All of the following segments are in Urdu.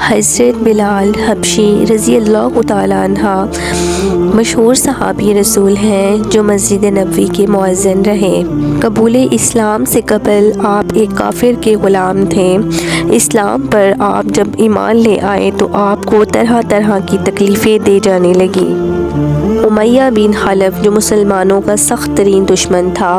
حضرت بلال حبشی رضی اللہ تعالیٰ عنہ مشہور صحابی رسول ہیں جو مسجد نبوی کے مؤذن رہے۔ قبول اسلام سے قبل آپ ایک کافر کے غلام تھے۔ اسلام پر آپ جب ایمان لے آئے تو آپ کو طرح طرح کی تکلیفیں دی جانے لگی۔ امیہ بن خلف جو مسلمانوں کا سخت ترین دشمن تھا،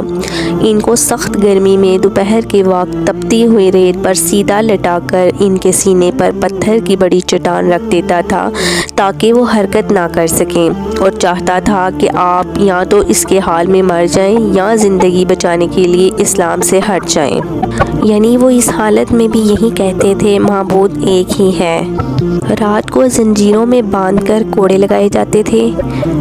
ان کو سخت گرمی میں دوپہر کے وقت تپتی ہوئی ریت پر سیدھا لٹا کر ان کے سینے پر پتھر کی بڑی چٹان رکھ دیتا تھا تاکہ وہ حرکت نہ کر سکیں، اور چاہتا تھا کہ آپ یا تو اس کے حال میں مر جائیں یا زندگی بچانے کے لیے اسلام سے ہٹ جائیں۔ یعنی وہ اس حالت میں بھی یہی کہتے تھے معبود ایک ہی ہے۔ رات کو زنجیروں میں باندھ کر کوڑے لگائے جاتے تھے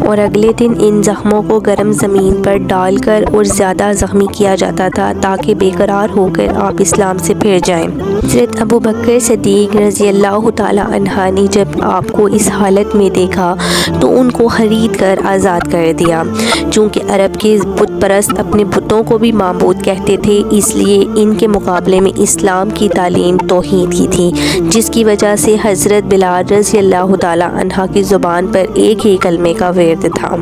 اور اگلے دن ان زخموں کو گرم زمین پر ڈال کر اور زیادہ زخمی کیا جاتا تھا تاکہ بے قرار ہو کر آپ اسلام سے پھر جائیں۔ حضرت ابوبکر صدیق رضی اللہ تعالیٰ عنہ نے جب آپ کو اس حالت میں دیکھا تو ان کو خرید کر آزاد کر دیا۔ چونکہ عرب کے بت پرست اپنے بتوں کو بھی معبود کہتے تھے، اس لیے ان کے مقابلے میں اسلام کی تعلیم توحید کی تھی، جس کی وجہ سے حضرت بلال رضی اللہ تعالیٰ عنہ کی زبان پر ایک ہی کلمے کا ورد تھا۔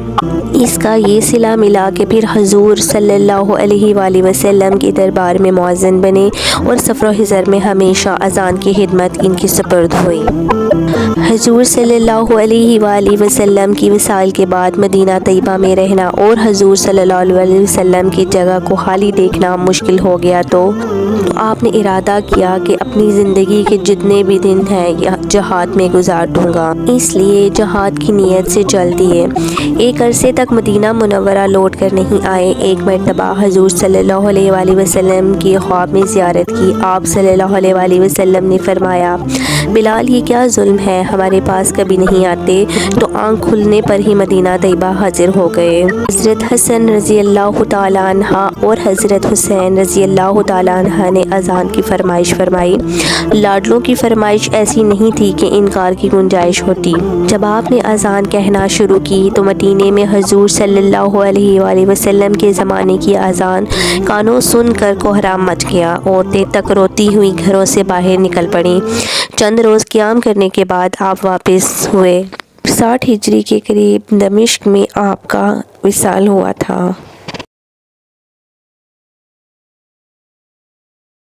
اس کا یہ صلہ ملا کہ پھر حضور صلی اللہ علیہ وآلہ وسلم کے دربار میں مؤذن بنے اور سفر و حضر میں ہمیشہ اذان کی خدمت ان کی سپرد ہوئی۔ حضور صلی اللہ علیہ وآلہ وسلم کی وصال کے بعد مدینہ طیبہ میں رہنا اور حضور صلی اللہ علیہ وسلم کی جگہ کو خالی دیکھنا مشکل ہو گیا تو آپ نے ارادہ کیا کہ اپنی زندگی کے جتنے بھی دن ہیں جہاد میں گزار دوں گا، اس لیے جہاد کی نیت سے چل دیے۔ ایک عرصے تک مدینہ منورہ لوٹ کر نہیں آئے۔ ایک مرتبہ حضور صلی اللہ علیہ وآلہ وسلم کی خواب میں زیارت کی۔ آپ صلی اللہ علیہ وآلہ وسلم نے فرمایا، بلال یہ کیا ظلم ہے، ہمارے پاس کبھی نہیں آتے، تو آنکھ کھلنے پر ہی مدینہ طیبہ حاضر ہو گئے۔ حضرت حسن رضی اللہ تعالیٰ عنہ اور حضرت حسین رضی اللہ تعالیٰ عنہ نے اذان کی فرمائش فرمائی۔ لاڈلوں کی فرمائش ایسی نہیں تھی کہ انکار کی گنجائش ہوتی۔ جب آپ نے اذان کہنا شروع کی تو مدینے میں حضور صلی اللہ علیہ وآلہ وسلم کے زمانے کی اذان کانوں سن کر کوہرام مچ گیا۔ عورتیں تک روتی ہوئی گھروں سے باہر نکل پڑیں۔ چند روز قیام کرنے کے بعد آپ واپس ہوئے۔ 60 ہجری کے قریب دمشق میں آپ کا وصال ہوا تھا۔